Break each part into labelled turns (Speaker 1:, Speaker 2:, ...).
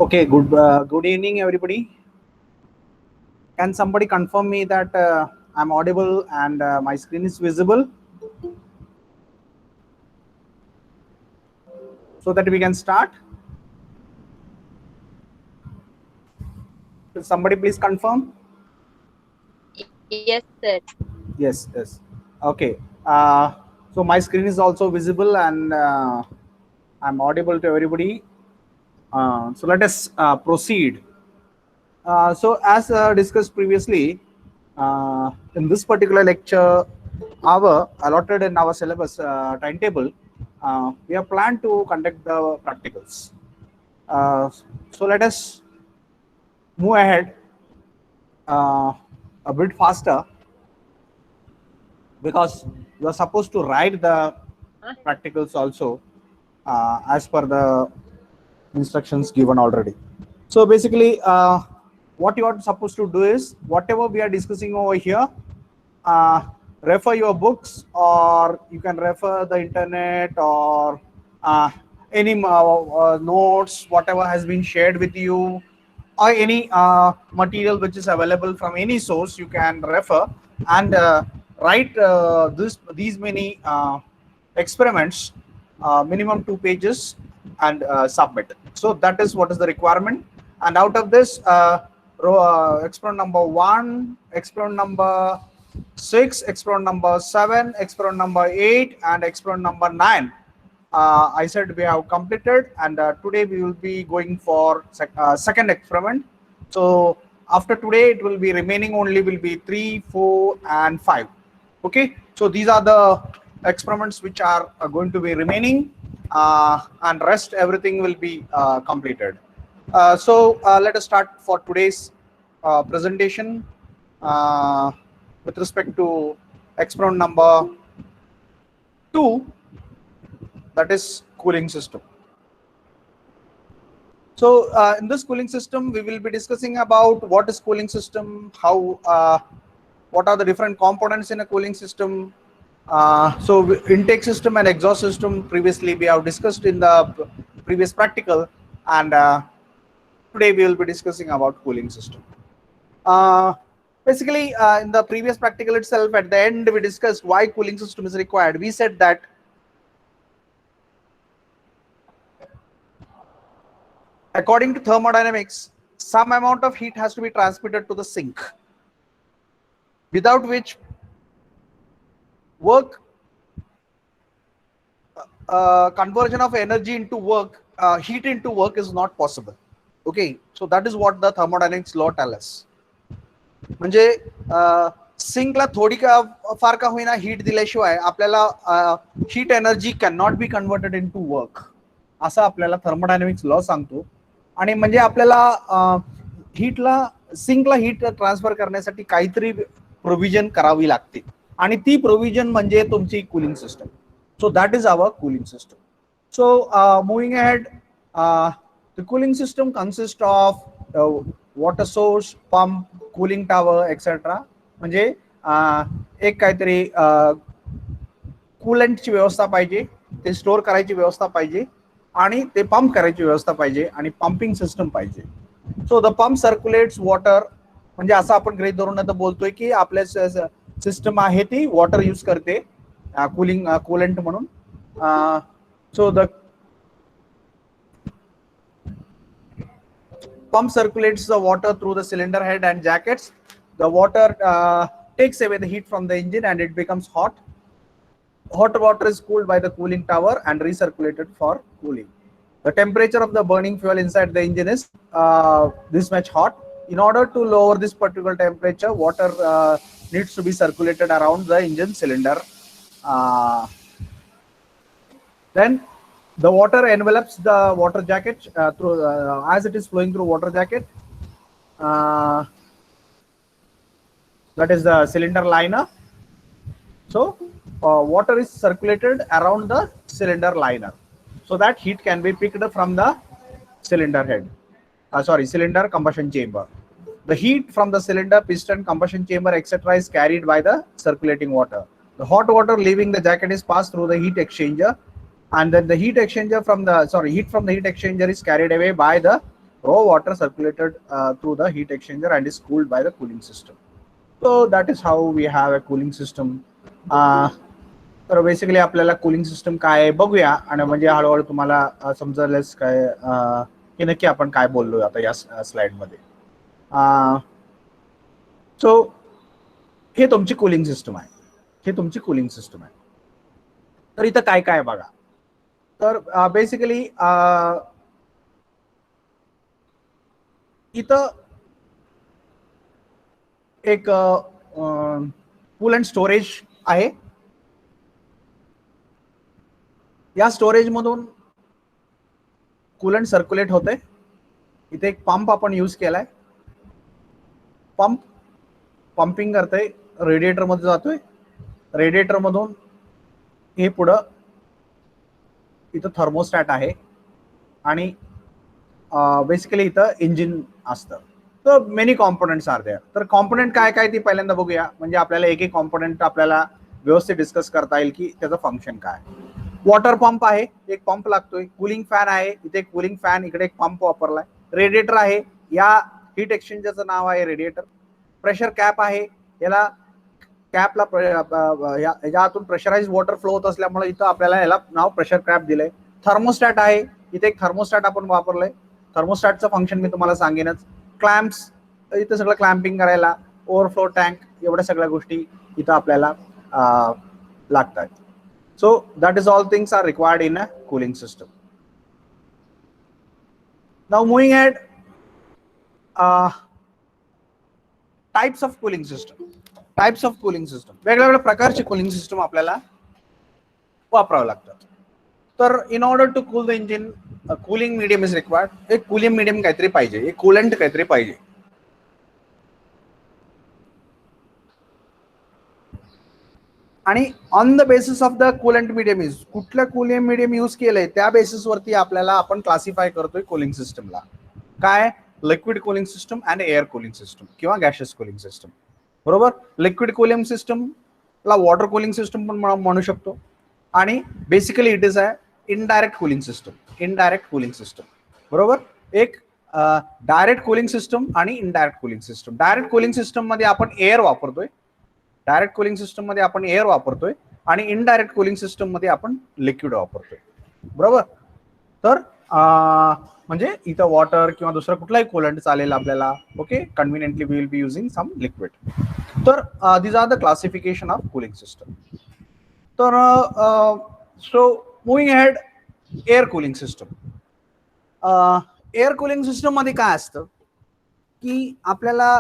Speaker 1: Okay, good evening, everybody. Can somebody confirm me that I'm audible and my screen is visible, so that we can start? Will somebody please confirm?
Speaker 2: Yes, sir.
Speaker 1: Yes. Okay. So my screen is also visible and I'm audible to everybody. So let us proceed. So as discussed previously, in this particular lecture, our allotted in our syllabus timetable, we have planned to conduct the practicals. Uh, so let us move ahead uh, a bit faster, because you are supposed to write the practicals also as per the instructions given already. So basically, what you are supposed to do is, whatever we are discussing over here, uh, refer your books, or you can refer the internet, or any notes, whatever has been shared with you, or any material which is available from any source, you can refer and write these many experiments, minimum 2 pages, and submit. So that is what is the requirement. And out of this, experiment number 1, experiment number 6, experiment number 7, experiment number 8, and experiment number 9, I said we have completed, and today we will be going for second experiment. So after today, it will be remaining only will be 3, 4, and 5. Okay, so these are the experiments which are going to be remaining, and rest everything will be completed. So let us start for today's presentation with respect to experiment number 2, that is cooling system. So in this cooling system, we will be discussing about what is cooling system, how what are the different components in a cooling system. So intake system and exhaust system previously we have discussed in the previous practical, and today we will be discussing about cooling system. Uh, Basically, in the previous practical itself, at the end we discussed why cooling system is required. We said that according to thermodynamics, some amount of heat has to be transmitted to the sink, without which work conversion of energy into work, heat into work is not possible. Okay, so that is what the thermodynamics law tell us. म्हणजे सिंकला थोडी का फार का होईना heat दिल्याशिवाय आपल्याला heat energy can not be converted in to work, असं आपल्याला थर्मोडायनामिक्स लॉ सांगतो. आणि म्हणजे आपल्याला हीटला सिंकला हीट ट्रान्सफर करण्यासाठी काहीतरी प्रोव्हिजन करावी लागते, आणि ती प्रोव्हिजन म्हणजे तुमची cooling system. So that is our cooling system. So moving ahead, the cooling system consists of water source, pump, cooling tower, etc. म्हणजे एक काहीतरी कूलंटची व्यवस्था पाहिजे, ते स्टोर करायची व्यवस्था पाहिजे, आणि ते पंप करायची व्यवस्था पाहिजे, आणि पंपिंग सिस्टम पाहिजे. So the pump circulates water, म्हणजे असं आपण गृहीत धरून आता बोलतोय की आपल्या सिस्टम आहे ती वॉटर यूज करते cooling coolant म्हणून. So the pump circulates the water through the cylinder head and jackets. The water takes away the heat from the engine and it becomes hot. Hot water is cooled by the cooling tower and recirculated for cooling. The temperature of the burning fuel inside the engine is this much hot. In order to lower this particular temperature, water needs to be circulated around the engine cylinder. Then the water envelops the water jacket through as it is flowing through water jacket. That is the cylinder liner. So water is circulated around the cylinder liner, so that heat can be picked from the cylinder head. Cylinder combustion chamber. The heat from the cylinder, piston, combustion chamber, etc. is carried by the circulating water. The hot water leaving the jacket is passed through the heat exchanger. and then the heat exchanger from the heat from the heat exchanger is carried away by the raw water circulated through the heat exchanger and is cooled by the cooling system. So that is how we have a cooling system. तर basically आपल्याला cooling system काय आहे बघूया आणि म्हणजे हळूहळू तुम्हाला समजेलच काय की नक्की आपण काय बोललोय आता या स्लाइड मध्ये. सो हे तुमची कूलिंग सिस्टम आहे, हे तुमची कूलिंग सिस्टम आहे. तर इथं काय काय बघा. तर बेसिकली इथं एक कूलंट स्टोरेज आहे. या स्टोरेज मधून कूलंट सर्क्युलेट होते. इथे एक पंप आपण यूज केलाय. पंप पंपिंग करते, रेडिएटर मध्ये जातोय. रेडिएटर मधून हे पुढं इथं थर्मोस्टॅट आहे आणि बेसिकली इथं इंजिन असतं. तर मेनी कॉम्पोनंट्स आर देअर. तर कॉम्पोनंट काय काय ती पहिल्यांदा बघूया, म्हणजे आपल्याला एक एक कॉम्पोनंट आपल्याला व्यवस्थित डिस्कस करता येईल की त्याचं फंक्शन काय. वॉटर पंप आहे, एक पंप लागतोय. कूलिंग फॅन आहे, इथे एक कूलिंग फॅन, इकडे एक पंप वापरलाय. रेडिएटर आहे, या हीट एक्सचेंजरचं नाव आहे रेडिएटर. प्रेशर कॅप आहे, याला कॅपला यातून प्रेशराइज वॉटर फ्लो होत असल्यामुळे इथं आपल्याला याला नाव प्रेशर कॅप दिलंय. थर्मोस्टॅट आहे, इथे एक थर्मोस्टॅट आपण वापरलंय. थर्मोस्टॅटचं फंक्शन मी तुम्हाला सांगेनच. क्लॅम्प्स, इथं सगळं क्लॅम्पिंग करायला. ओव्हरफ्लो टँक, एवढ्या सगळ्या गोष्टी इथं आपल्याला लागतात. So that is all things are required in a cooling system. Now moving ahead, types of cooling system. Types of cooling system. वेगवेगळ्या प्रकारचे cooling system आपल्याला वापरावं लागतात. तर in order to cool the engine, a cooling medium is required. एक cooling medium काहीतरी पाहिजे, एक coolant काहीतरी पाहिजे. आणि on the basis of the coolant medium use, कुठलं कूलिंग मीडियम यूज केलंय त्या बेसिसवरती आपल्याला आपण क्लासिफाय करतोय कूलिंग सिस्टमला. काय, liquid cooling system and air cooling system किंवा गॅशियस कूलिंग सिस्टम. बरोबर. लिक्विड कूलिंग सिस्टमला वॉटर कूलिंग सिस्टम पण म्हणू शकतो. आणि basically it is a indirect cooling system. Indirect cooling system. बरोबर. एक डायरेक्ट कूलिंग सिस्टम आणि indirect cooling system. Direct cooling system मध्ये आपण एअर वापरतोय. डायरेक्ट कूलिंग सिस्टम मध्ये आपण एअर वापरतोय आणि इनडायरेक्ट कूलिंग सिस्टम मध्ये आपण लिक्विड वापरतोय. बरोबर. तर म्हणजे इथं वॉटर किंवा दुसरा कुठलाही कूलंट चालेल आपल्याला. Okay, conveniently we will be using some liquid. तर these are the classification of cooling system. तर so moving ahead, air cooling system. Air cooling system मध्ये काय असतं की आपल्याला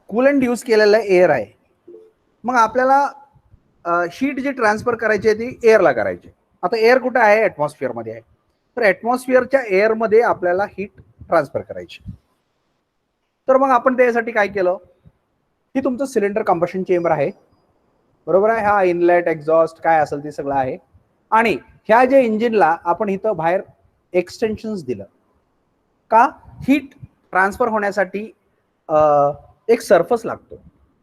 Speaker 1: कूलंट यूज केलेलं एअर आहे. मग आपल्याला हीट जी ट्रान्सफर करायची आहे ती एअरला करायची. आता एअर कुठे आहे, ऍटमॉस्फिअर मध्ये आहे. तर ऍटमॉस्फिअरच्या एअर मध्ये आपल्याला हीट ट्रान्सफर करायची. तर मग आपण त्यासाठी काय केलं की तुमचं सिलेंडर कंबशन चेंबर आहे. बरोबर आहे. हा इनलेट एक्झॉस्ट काय असेल ते सगळं आहे. आणि ह्या जे इंजिनला आपण इथं बाहेर एक्सटेन्शन्स दिलं का, हीट ट्रान्सफर होण्यासाठी एक सरफेस लागतो,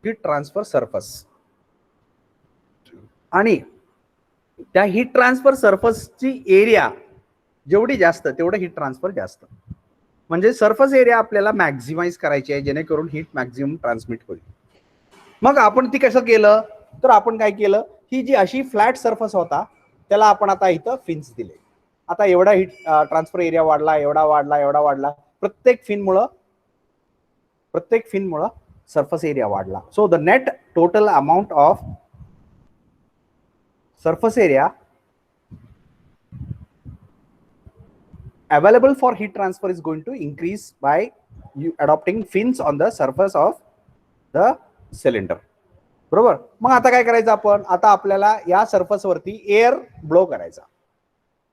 Speaker 1: हीट ट्रान्सफर सरफेस. आणि त्या हीट ट्रान्सफर सरफेसची एरिया जेवढी जास्त तेवढं हीट ट्रान्सफर जास्त. म्हणजे सरफेस एरिया आपल्याला मॅक्झिमाइज करायची आहे जेणेकरून हीट मॅक्झिमम ट्रान्समिट होईल. मग आपण ती कसं केलं, तर आपण काय केलं, ही जी अशी फ्लॅट सरफेस होता त्याला आपण आता इथं फिन्स दिले. आता एवढा हीट ट्रान्सफर एरिया वाढला, एवढा वाढला, एवढा वाढला. प्रत्येक फिनमुळं सरफेस एरिया वाढला. So the net total amount of surface area available for heat transfer is going to increase by you adopting fins on the surface of the cylinder. बरोबर. मग आता काय करायचं आपण, आता आपल्याला या सरफेस वरती एअर ब्लो करायचा.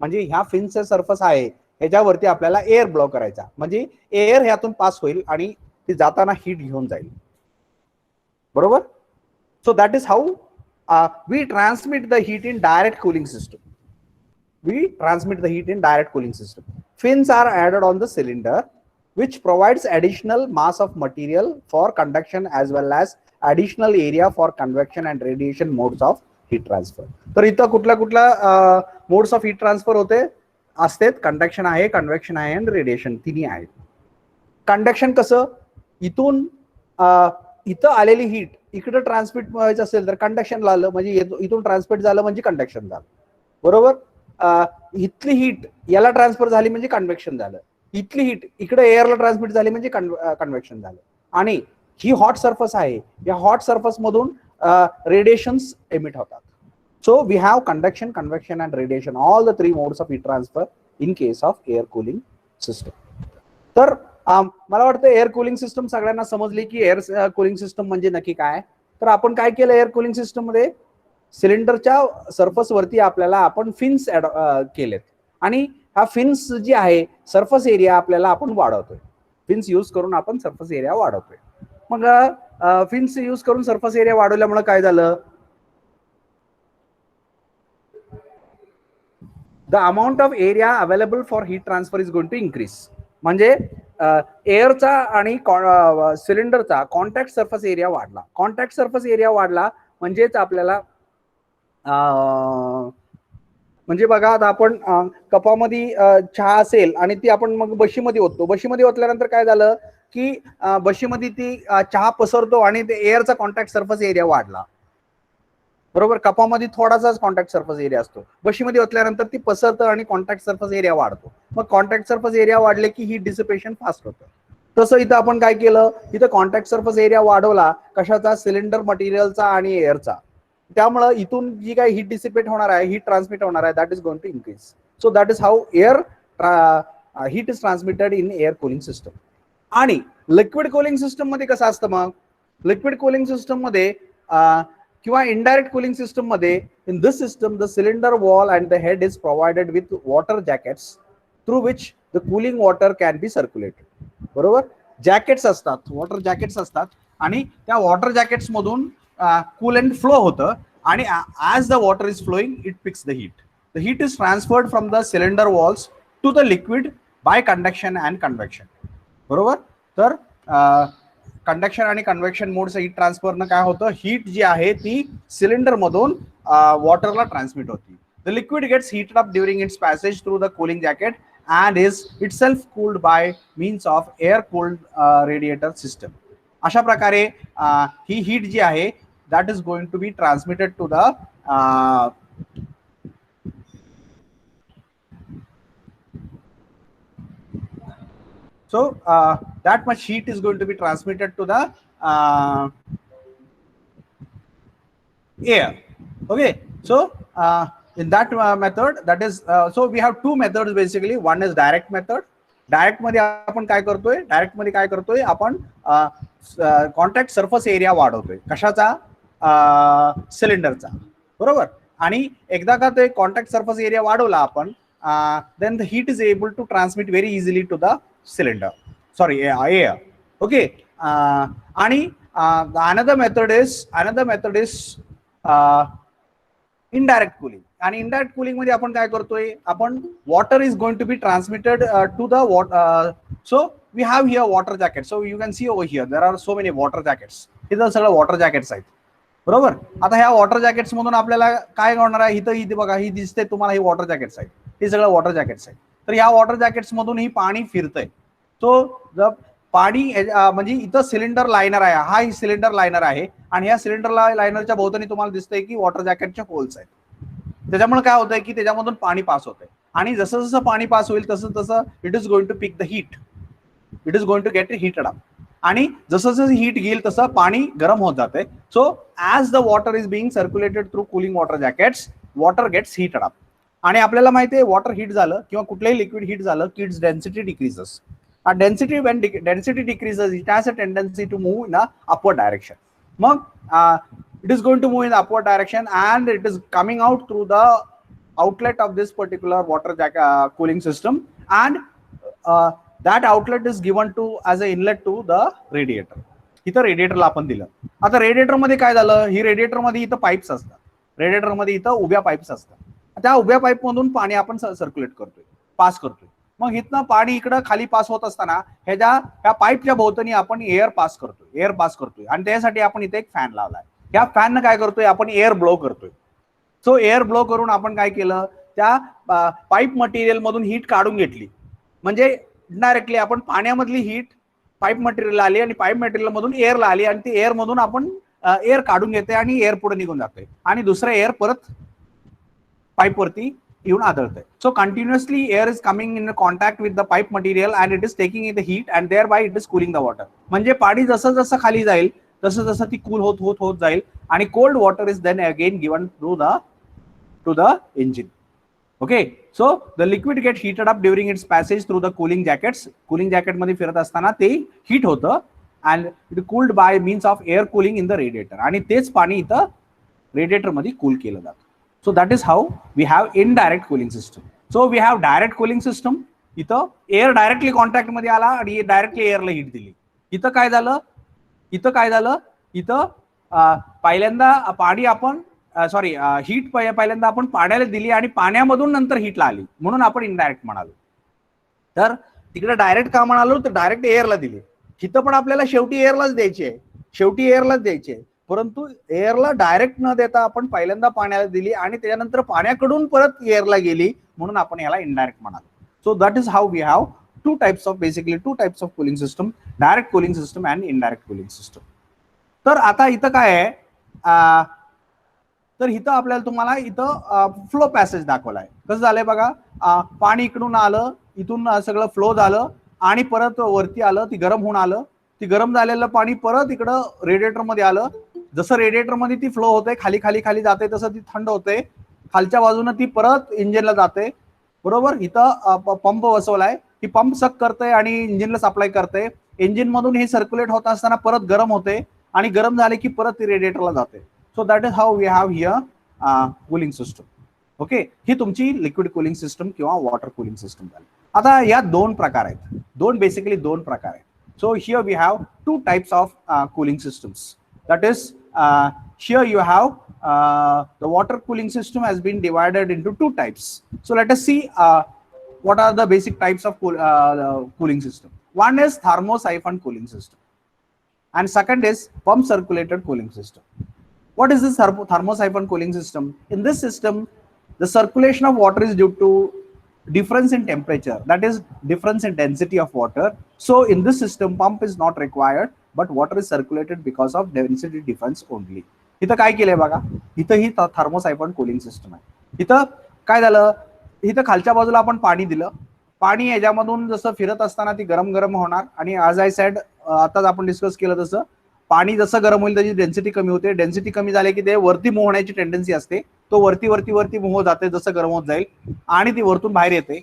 Speaker 1: म्हणजे ह्या फिन्सचा सरफेस आहे ह्याच्यावरती आपल्याला एअर ब्लो करायचा. म्हणजे एअर ह्यातून पास होईल आणि ती जाताना हीट घेऊन जाईल. बरोबर. So that is how we transmit the heat in direct cooling system. We transmit the heat in direct cooling system. Fins are added on the cylinder, which provides additional mass of material for conduction as well as additional area for convection and radiation modes of heat transfer. तर इथं कुठल्या कुठल्या modes of heat transfer होते असतात? Conduction आहे, convection आहे आणि radiation, तिन्ही आहेत. कंडक्शन कसं, इथून इथं आलेली हीट इकडे ट्रान्समिट व्हायचं असेल तर कंडक्शन झालं, म्हणजे इथून ट्रान्समिट झालं म्हणजे कंडक्शन झालं, बरोबर. इथली हीट याला ट्रान्सफर झाली म्हणजे कन्व्हेक्शन झालं, इथली हीट इकडे एअरला ट्रान्समिट झाली म्हणजे कन्व्हेक्शन झालं. आणि ही हॉट सरफेस आहे, या हॉट सरफेस मधून रेडिएशन्स एमिट होतात. So we have conduction, convection and radiation, all the 3 modes of heat transfer in case of air cooling system. तर मला वाटतं एअर कूलिंग सिस्टम सगळ्यांना समजली की एअर कूलिंग सिस्टम म्हणजे नक्की काय. तर आपण काय केलं एअर कूलिंग सिस्टम मध्ये, सिलेंडरच्या सरफेस वरती आपल्याला आपण फिन्स केलेत आणि हा फिन्स जी आहे सरफेस एरिया आपल्याला आपण वाढवतोय, फिन्स यूज करून आपण सरफेस एरिया वाढवतोय. मग फिन्स यूज करून सरफेस एरिया वाढवल्यामुळे काय झालं, the amount of area available for heat transfer is going to increase. म्हणजे एअरचा आणि सिलेंडरचा कॉन्टॅक्ट सरफेस एरिया वाढला. कॉन्टॅक्ट सरफेस एरिया वाढला म्हणजेच आपल्याला म्हणजे बघा आता आपण कपामध्ये चहा असेल आणि ती आपण मग बशीमध्ये ओततो, बशीमध्ये ओतल्यानंतर काय झालं की बशीमध्ये ती चहा पसरतो आणि ते एअरचा कॉन्टॅक्ट सरफेस एरिया वाढला, बरोबर. कपामध्ये थोडासाच कॉन्टॅक्ट सरफेस एरिया असतो, बशीमध्ये ओतल्यानंतर ती पसरतं आणि कॉन्टॅक्ट सरफेस एरिया वाढतो. मग कॉन्टॅक्ट सरफेस एरिया वाढले की हीट डिसिपेशन फास्ट होतं. तसं इथं आपण काय केलं, इथं कॉन्टॅक्ट सरफेस एरिया वाढवला, कशाचा, सिलेंडर मटेरियलचा आणि एअरचा. त्यामुळे इथून जी काही हीट डिसिपेट होणार आहे, हीट ट्रान्समिट होणार आहे, that is going to increase. So that is how air heat is transmitted in air cooling system. आणि लिक्विड कूलिंग सिस्टम मध्ये कसं असतं, मग लिक्विड कूलिंग सिस्टम मध्ये किंवा इनडायरेक्ट कूलिंग सिस्टम मध्ये, in this system the cylinder wall and the head is provided with water jackets through which the cooling water can be circulated, बरोबर. Jackets असतात, water jackets असतात आणि त्या water jackets मधून coolant flow होतं आणि as the water is flowing it picks the heat. The heat is transferred from the cylinder walls to the liquid by conduction and convection, बरोबर. तर conduction आणि convection मोडचं heat ट्रान्सफरनं काय होतं, heat जी आहे ती सिलेंडर मधून वॉटरला ट्रान्समिट होती. The liquid gets heated up during its passage through the cooling jacket and is itself cooled by means of air cooled radiator system. अशा प्रकारे ही हीट जी आहे that is going to be transmitted to the so that much heat is going to be transmitted to the air. Okay, so in that method, that is so we have two methods basically. One is direct method. Direct मध्ये आपण काय करतोय, direct मध्ये काय करतोय आपण, contact surface area वाढवतोय, कशाचा, सिलेंडरचा, बरोबर. आणि एकदा का ते कॉन्टॅक्ट सरफेस एरिया वाढवला आपण, then the heat is able to transmit very easily to the cylinder, sorry, air. Okay, आणि another method is indirect cooling. आणि इनडायरेक्ट कूलिंग मध्ये आपण काय करतोय, आपण water is going to be transmitted to the water. So we have here water jacket. So you can see over here there are so many water jackets. इथं सगळं water jackets आहेत, बरोबर. आता ह्या वॉटर जॅकेट्स मधून आपल्याला काय होणार आहे, इथं बघा, ही दिसते तुम्हाला, ही वॉटर जॅकेट्स आहेत, हे सगळं वॉटर जॅकेट्स आहेत. तर ह्या वॉटर जॅकेट्स मधून ही पाणी फिरतंय. सो जर पाणी म्हणजे इथं सिलेंडर लायनर आहे, हा ही सिलेंडर लायनर आहे आणि ह्या सिलेंडर लायनरच्या भोवतानी तुम्हाला दिसतंय की वॉटर जॅकेटच्या होल्स आहेत. त्याच्यामुळे काय होतंय की त्याच्यामधून पाणी पास होतंय आणि जसं जसं पाणी पास होईल तसं तसं it is going to pick the heat, it is going to get heated up. आणि जसं जसं हीट घेईल तसं पाणी गरम होत जाते. So as the water is being circulated through cooling water jackets, water gets heated up. आणि आपल्याला माहिती आहे वॉटर हीट झालं किंवा कुठलंही लिक्विड हीट झालं की it's density decreases. Density when density decreases, it has a tendency to move in a upward direction. मग it is going to move in the upward direction and it is coming out through the outlet of this particular water cooling system, and that outlet is given to as a inlet to the radiator. इथं रेडिएटरला आपण दिलं. आता radiator मध्ये काय झालं, ही radiator मध्ये इथं pipes असतात, रेडिएटर मध्ये इथं उभ्या पाईप्स असतात. त्या उभ्या पाईप मधून पाणी आपण सर्क्युलेट करतोय, पास करतोय. मग इथनं पाणी इकडं खाली पास होत असताना ह्या पाईपच्या भोवतानी आपण एअर पास करतोय आणि त्यासाठी आपण इथे एक फॅन लावलाय. या फॅननं काय करतोय, आपण एअर ब्लो करतोय. सो एअर ब्लो करून आपण काय केलं, त्या पाईप मटेरियल मधून हीट काढून घेतली. म्हणजे डायरेक्टली आपण पाण्यामधली हीट पाईप मटेरियल आली आणि पाईप मटेरियल मधून एअरला आली आणि ती एअर मधून आपण एअर काढून घेते आणि एअर पुढे निघून जाते आणि दुसरं एअर परत पाईप वरती येऊन आदळते. So continuously air is coming in contact with the pipe material and it is taking in the heat and thereby it is cooling the water. म्हणजे पाणी जसं जसं खाली जाईल तसं तसं ती कूल होत होत होत जाईल आणि cold water is then again given to the engine. Okay, so the liquid get heated up during its passage through the cooling jackets. Cooling jacket मध्ये फिरत असताना ते हीट होतं and it cooled by means of air cooling in the radiator. आणि तेच पाणी इथं radiator मध्ये कूल केलं जातं. So that is how we have indirect cooling system. So we have direct cooling system. इथं एअर डायरेक्टली कॉन्टॅक्ट मध्ये आला आणि डायरेक्टली एअरला हीट दिली. इथं काय झालं, इथं पहिल्यांदा पाणी आपण हीट पहिल्यांदा आपण पाण्याला दिली आणि पाण्यामधून नंतर हीटला आली, म्हणून आपण इनडायरेक्ट म्हणालो. तर तिकडे डायरेक्ट का म्हणालो, तर डायरेक्ट एअरला दिली. इथं पण आपल्याला शेवटी एअरलाच द्यायची आहे, परंतु एअरला डायरेक्ट न देता आपण पहिल्यांदा पाण्याला दिली आणि त्याच्यानंतर पाण्याकडून परत एअरला गेली, म्हणून आपण याला इनडायरेक्ट म्हणालो. So that is how we have two types of cooling system, direct cooling system and indirect cooling system. तर आता इथं काय आहे, तर इथं आपल्याला तुम्हाला इथं फ्लो पॅसेज दाखवलाय. कसं झालंय बघा, पाणी इकडून आलं, इथून सगळं फ्लो झालं आणि परत वरती आलं, ती गरम होऊन आलं, ती गरम झालेलं पाणी परत इकडं रेडिएटर मध्ये आलं. जसं रेडिएटर मध्ये ती फ्लो होते, खाली खाली खाली जाते, तसं ती थंड होते, खालच्या बाजूने ती परत इंजिनला जाते. बरोबर, इथं पंप बसवलाय, ही पंप सक करते आणि इंजिनला सप्लाय करते. इंजिन मधून हे सर्क्युलेट होत असताना परत गरम होते आणि गरम झाले की परत ती रेडिएटरला जाते. So that is how we have here cooling system. Okay, ही तुमची लिक्विड कूलिंग सिस्टम किंवा वॉटर कूलिंग सिस्टम झाली. आता या दोन प्रकार आहेत, बेसिकली दोन प्रकार आहेत. So here we have two types of cooling systems. That is here you have the water cooling system has been divided into two types. So let us see what are the basic types of cooling system. One is thermosiphon cooling system and second is pump circulated cooling system. What is this thermosiphon cooling system? In this system, the circulation of water is due to difference in temperature, that is difference in density of water. So in this system, pump is not required, but water is circulated because of density difference only. इथं काय केलंय बघा, इथं ही थर्मोसायफन cooling system आहे. इथं काय झालं, इथं खालच्या बाजूला आपण पाणी दिलं, पाणी याच्यामधून जसं फिरत असताना ती गरम गरम होणार आणि आज आय सेड, आताच आपण डिस्कस केलं तसं, पाणी जसं गरम होईल त्याची डेन्सिटी कमी होते, डेन्सिटी कमी झाली की ते वरती मूव्ह होण्याची टेंडन्सी असते, तो वरती वरती वरती मूव्ह जाते जसं गरम होत जाईल आणि ती वरतून बाहेर येते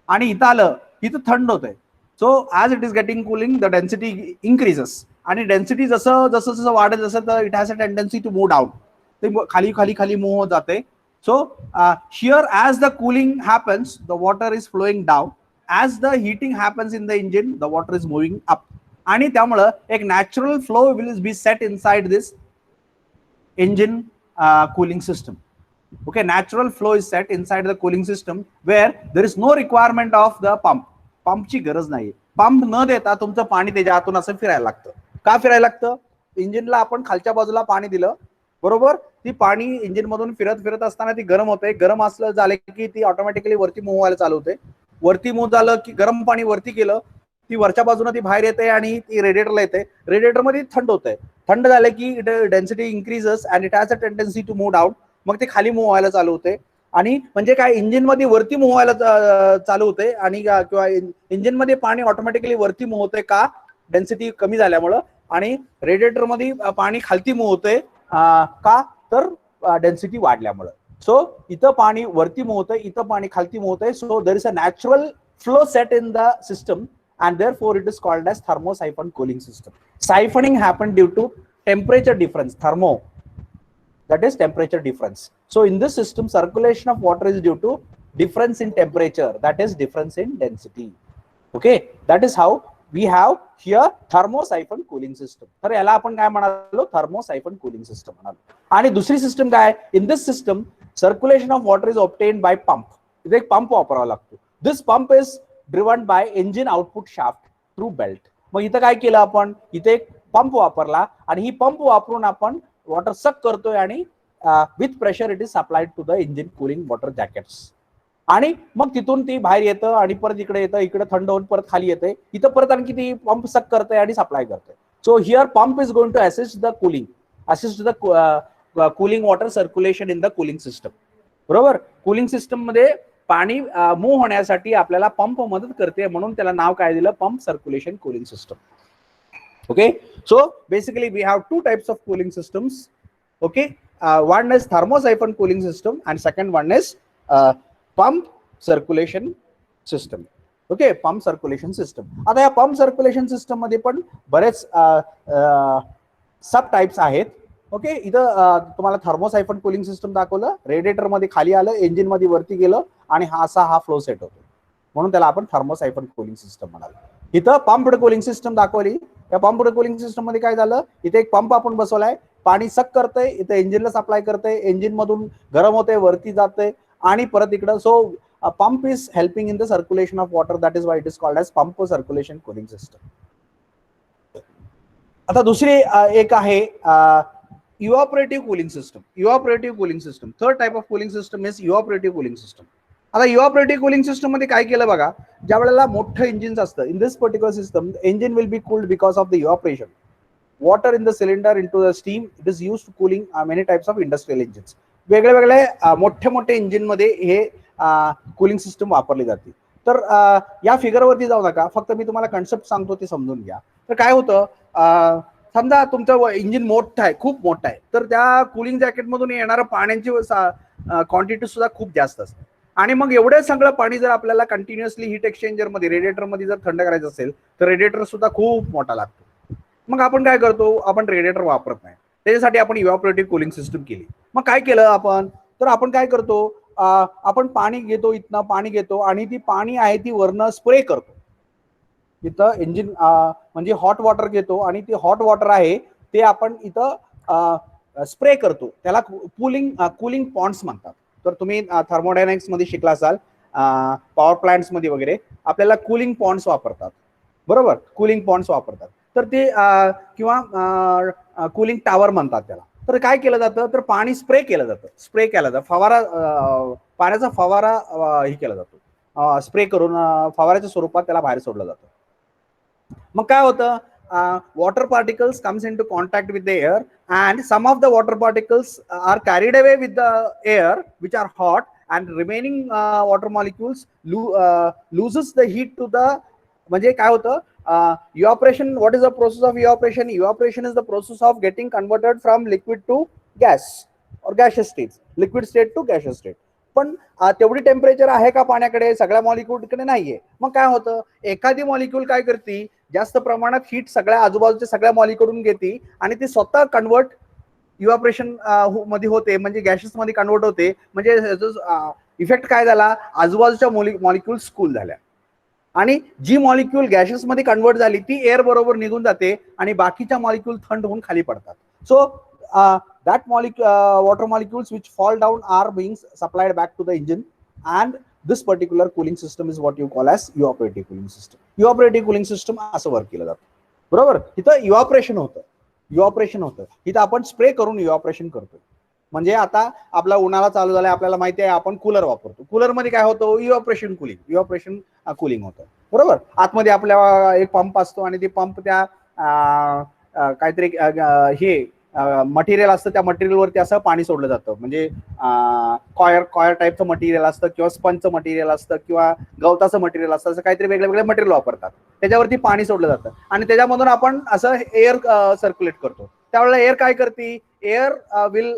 Speaker 1: आणि इथं आलं, इथं थंड होतंय. So as it is getting cooling the density increases आणि डेन्सिटी जसं जसं जसं वाढत जसं तर it has a tendency to move down, ते खाली खाली खाली मूव्ह होत जाते. So here as the cooling happens the water is flowing down, as the heating happens in the engine the water is moving up. आणि त्यामुळं एक natural flow will be set inside this engine cooling system. Okay, natural flow is set inside the cooling system where there is no requirement of the pump. पंपची गरज नाही, pump न देता तुमचं पाणी त्याच्या आतून असं फिरायला लागतं. का फिरायला लागतं, इंजिनला आपण खालच्या बाजूला पाणी दिलं, बरोबर, ती पाणी इंजिन मधून फिरत फिरत असताना ती गरम होते, गरम असलं झालं की ती ऑटोमॅटिकली वरती मूव्ह व्हायला चालू होते. वरती मूव्ह झालं की गरम पाणी वरती गेलं, ती वरच्या बाजूने ती बाहेर येते आणि ती रेडिएटरला येते, रेडिएटर मध्ये थंड होते, थंड झाले की density increases and it has a tendency to move down, मग ते खाली मूव्ह व्हायला चालू होते. आणि म्हणजे काय, इंजिन मध्ये वरती मूव्ह व्हायला चालू होते आणि किंवा इंजिन मध्ये पाणी ऑटोमॅटिकली वरती मूव्ह होते का, डेन्सिटी कमी झाल्यामुळं, आणि रेडिएटर मध्ये पाणी खालती मूव्ह होते का, तर डेन्सिटी वाढल्यामुळं. सो इथं पाणी वरती मूव्ह होतं, इथं पाणी खालती मूव्ह होते. So there is a natural flow set in the system and therefore it is called as thermosiphon cooling system. Siphoning happened due to temperature difference, thermo, that is temperature difference. So in this system circulation of water is due to difference in temperature, that is difference in density. Okay, that is how we have here thermosiphon cooling system. तर याला आपण काय म्हणालो, thermosiphon cooling system म्हणालो. आणि दुसरी system काय, in this system circulation of water is obtained by pump. इथे एक पंप वापरावा लागतो. This pump is driven by engine output shaft through belt. मग इथं काय केलं आपण, इथे एक पंप वापरला आणि ही पंप वापरून आपण वॉटर सक करतोय आणि
Speaker 2: with pressure it is supplied to the engine cooling water jackets. आणि मग तिथून ती बाहेर येतं आणि परत इकडे येतं, इकडे थंड होऊन परत खाली येते, इथं परत आणखी ती पंप सक करते आणि सप्लाय करते. So here pump is going to assist the cooling water circulation in the cooling system. बरोबर. कूलिंग सिस्टम मध्ये पाणी मूव्ह होण्यासाठी आपल्याला पंप मदत करते, म्हणून त्याला नाव काय दिलं, pump circulation cooling system. Okay, so basically we have two types of cooling systems. Okay, one is thermosiphon cooling system and second one is pump circulation system. Okay, pump circulation system. आता या pump circulation system मध्ये पण बरेच सब types आहेत. Okay, इथं तुम्हाला थर्मोसायफन cooling system दाखवलं, radiator मध्ये खाली आलं, इंजिन मध्ये वरती गेलं आणि हा फ्लो सेट होतो, म्हणून त्याला आपण थर्मोसायफन कूलिंग सिस्टम म्हणालो. इथं पंप्ड कूलिंग सिस्टम दाखवली. या पंप्ड कूलिंग सिस्टम मध्ये काय झालं, इथे एक पंप आपण बसवलाय, पाणी सक करतंय, इथे इंजिनला सप्लाय करतंय, इंजिन मधून गरम होते, वरती जाते आणि परत इकडं. So pump is helping in the circulation of water, that is why it is called as pump circulation cooling system. आता दुसरी एक आहे evaporative cooling system. Evaporative cooling system, third type of cooling system is evaporative cooling system. आता evaporative cooling system मध्ये काय केलं बघा, ज्या वेळेला मोठं इंजिन असतं, in this particular system engine will be cooled because of the evaporation. Water in the cylinder into the steam, it is used to cooling many types of industrial engines. वेगळे वेगळे मोठे इंजिन मध्ये हे cooling system वापरली जाते. तर या फिगरवरती जाऊ नका, फक्त मी तुम्हाला कन्सेप्ट सांगतो ते समजून घ्या. तर काय होतं, समजा तुमचं इंजिन मोठं आहे, खूप मोठं आहे, तर त्या कूलिंग जॅकेट मधून येणारं पाण्याची क्वांटिटी सुद्धा खूप जास्त असते. आणि मग एवढे सगळं पाणी जर आपल्याला कंटिन्युअसली हीट एक्सचेंजर मध्ये, रेडिएटर मध्ये जर थंड करायचं असेल, तर रेडिएटर सुद्धा खूप मोठा लागतो. मग आपण काय करतो, आपण रेडिएटर वापरत नाही, त्याच्यासाठी आपण इव्हॅपोरेटिव्ह कूलिंग सिस्टम केली. मग काय केलं आपण, तर आपण काय करतो, आपण पाणी घेतो, इथनं पाणी घेतो आणि ती पाणी आहे ती वरनं स्प्रे करतो. इथं इंजिन म्हणजे हॉट वॉटर घेतो आणि ती हॉट वॉटर आहे ते आपण इथं स्प्रे करतो, त्याला कूलिंग पॉन्ड्स म्हणतात. तर तुम्ही थर्मोडायनामिक्स मध्ये शिकला असाल, पॉवर प्लांट्स मध्ये वगैरे आपल्याला कूलिंग पॉन्ड्स वापरतात. बरोबर, कूलिंग पॉन्ड्स वापरतात. तर ते किंवा कूलिंग टावर म्हणतात त्याला. तर काय केलं जातं, तर पाणी स्प्रे केलं जातं, फवारा, पाण्याचा फवारा हे केला जातो, स्प्रे करून फवाऱ्याच्या स्वरूपात त्याला बाहेर सोडलं जातं. मग काय होतं, water particles comes into contact with the air and some of the water particles are carried away with the air which are hot and remaining water molecules loses the heat to the, म्हणजे काय होतं, evaporation. What is the process of evaporation? Evaporation is the process of getting converted from liquid to gas or gaseous state, liquid state to gaseous state. पण तेवढी temperature आहे का पाण्याकडे, सगळ्या मॉलिक्यूलकडे नाहीये. मग काय होतं, एखादी मॉलिक्यूल काय करते, जास्त प्रमाणात हीट सगळ्या आजूबाजूच्या सगळ्या मॉलिक्यूलकडून घेते आणि ती स्वतः कन्वर्ट इव्हॅपोरेशन मध्ये होते, म्हणजे गॅसेस मध्ये कन्वर्ट होते. म्हणजे इफेक्ट काय झाला, आजूबाजूच्या मॉलिक्यूल्स कूल झाल्या आणि जी मॉलिक्यूल गॅसेस मध्ये कन्वर्ट झाली ती एअर बरोबर निघून जाते आणि बाकीच्या मॉलिक्यूल थंड होऊन खाली पडतात. So that water molecules which fall down are being supplied back to the engine, and this particular cooling system is what you call as evaporative cooling system. Evaporative cooling system असं work केलं जातं. बरोबर, इथं evaporation होतं, इथं आपण spray करून evaporation करतो. म्हणजे आता आपला उन्हाळा चालू झालाय, आपल्याला माहिती आहे, आपण कूलर वापरतो. कूलर मध्ये काय होतं, इव्हॅपोरेशन कूलिंग होतं. बरोबर, आतमध्ये आपल्या एक पंप असतो आणि ते पंप त्या काहीतरी हे मटेरियल असतं, त्या मटेरियलवरती असं पाणी सोडलं जातं. म्हणजे कॉयर टाईपचं मटेरियल असतं किंवा स्पंजचं मटेरियल असतं किंवा गवताचं मटेरियल असतं, असं काहीतरी वेगळे मटेरियल वापरतात. त्याच्यावरती पाणी सोडलं जातं आणि त्याच्यामधून आपण असं एअर सर्क्युलेट करतो. त्यावेळेला एअर काय करते, air will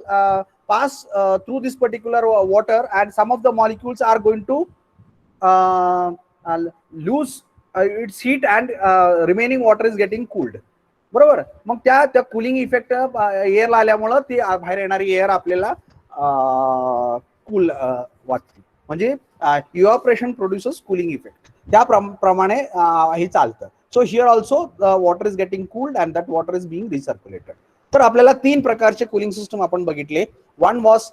Speaker 2: pass through this particular water and some of the molecules are going to lose its heat and remaining water is getting cooled. बरोबर, मग त्या कूलिंग इफेक्ट एअरला आल्यामुळं ती बाहेर येणारी एअर आपल्याला कूल वाटते. म्हणजे इव्हॅपोरेशन प्रोड्युसेस कूलिंग इफेक्ट, त्याप्रमाणे हे चालतं. So here also water is getting cooled and that water is being recirculated. तर आपल्याला 3 प्रकारचे कूलिंग सिस्टम आपण बघितले. One was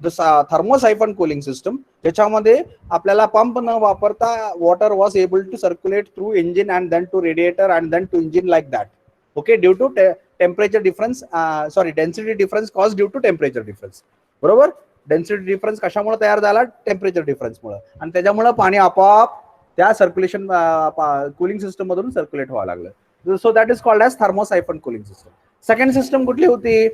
Speaker 2: the thermosiphon cooling system, ज्याच्यामध्ये आपल्याला पंप न वापरता water was able to circulate through engine and then to radiator and then to engine like that. Okay, due to temperature difference sorry density difference cause due to temperature difference. बरोबर, density difference कशामुळे तयार झाला? Temperature डिफरन्समुळे. आणि त्याच्यामुळे पाणी आपोआप त्या सर्क्युलेशन कुलिंग सिस्टम मधून सर्क्युलेट व्हावं लागलं. So that is called as thermosiphon cooling system. Second system कुठली होती?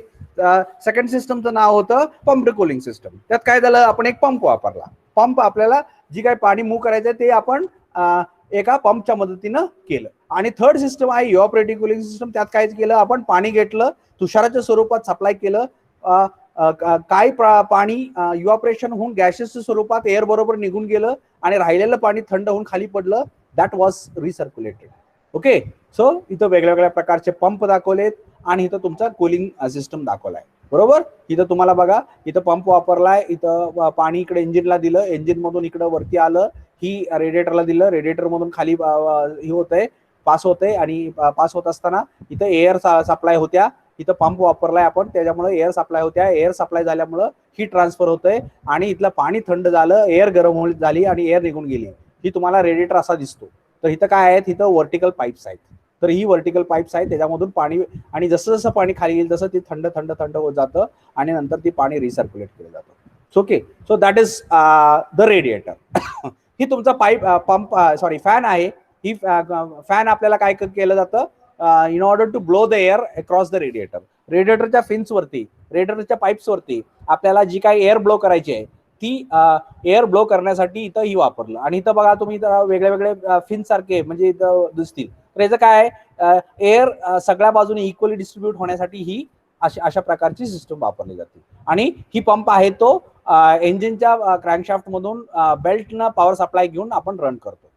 Speaker 2: सेकंड सिस्टमचं नाव होतं पंप्ड कुलिंग सिस्टम. त्यात काय झालं, आपण एक पंप वापरला. पंप आपल्याला जी काही पाणी मूव्ह करायचं ते आपण एका पंपच्या मदतीनं केलं. आणि थर्ड सिस्टम आहे इव्हॅपोरेटिव्ह कुलिंग सिस्टम. त्यात काय केलं, आपण पाणी घेतलं, तुषाराच्या स्वरूपात सप्लाय केलं, काही पाणी इव्हॅपोरेशन होऊन गॅसेसच्या स्वरूपात एअर बरोबर निघून गेलं आणि राहिलेलं पाणी थंड होऊन खाली पडलं. That was recirculated. Okay, so इथं वेगळ्या वेगळ्या प्रकारचे पंप दाखवलेत आणि इथं तुमचा कुलिंग सिस्टम दाखवलाय. बरोबर, इथं तुम्हाला बघा, इथं पंप वापरलाय, इथं पाणी इकडे इंजिनला दिलं, इंजिन मधून इकडे वरती आलं, ही रेडिएटरला दिलं, रेडिएटर मधून खाली हे होतंय, पास होतंय. आणि पास होत असताना इथं एअर सप्लाय होत्या, इथं पंप वापरलाय आपण, त्याच्यामुळे एअर सप्लाय होत्या. एअर सप्लाय झाल्यामुळं हीट ट्रान्सफर होतंय आणि इथलं पाणी थंड झालं, एअर गरम झाली आणि एअर निघून गेली. ही तुम्हाला रेडिएटर असा दिसतो. तर इथं काय आहेत, इथं व्हर्टिकल पाईप्स आहेत. तर ही व्हर्टिकल पाईप्स आहेत, त्याच्यामधून पाणी, आणि जसं जसं पाणी खाली येईल तसं ती थंड थंड थंड होत जातं आणि नंतर ती पाणी रिसर्क्युलेट केलं जातं. Okay, so that is the radiator. ही तुमचा पाईप पंप सॉरी फॅन आहे. ही फॅन आपल्याला काय केलं जातं, in order to blow the air across the radiator. रेडिएटरच्या फिन्स वरती, रेडिएटरच्या पाईप्स वरती आपल्याला जी काही एअर ब्लो करायची आहे ती एअर ब्लो करण्यासाठी इथं ही वापरलं. आणि इथं बघा तुम्ही, इथं वेगळे वेगळे फिन्स सारखे म्हणजे इथं दिसतील. तर याचं काय आहे, एअर सगळ्या बाजूने इक्वली डिस्ट्रीब्यूट होण्यासाठी ही अशा प्रकारची सिस्टम वापरली जाते. आणि ही पंप आहे तो इंजिनच्या क्रँकशाफ्ट मधून बेल्टनं पॉवर सप्लाय घेऊन आपण रन करतो.